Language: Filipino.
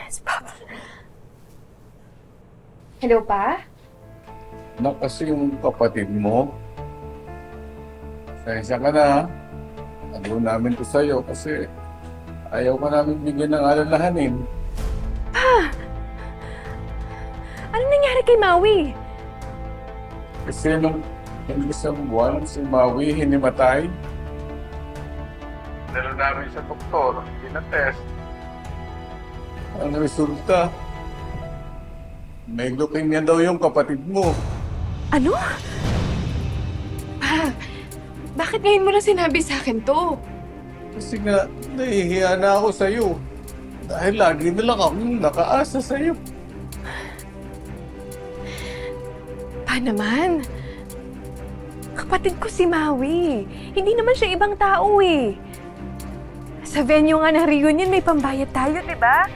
Papa. Hello, Pa? Kasi yung kapatid mo. Pasensya ka na, ha? Ayaw namin to sa'yo kasi ayaw ka namin bigyan ng alalahanin. Ano nangyari kay Maui? Kasi nung isang buwan, si Maui hinimatay. Dala namin sa doktor, pinatest. Ang resulta, may leukemia daw yung kapatid mo. Ano? Pa, bakit ngayon mo na sinabi sa akin to? Kasi nga, nahihiya na ako sa'yo. Dahil lagi na lang akong nakaasa sa'yo. Pa naman, kapatid ko si Maui. Hindi naman siya ibang tao eh. Sa venue nga ng reunion, may pambayad tayo, di ba?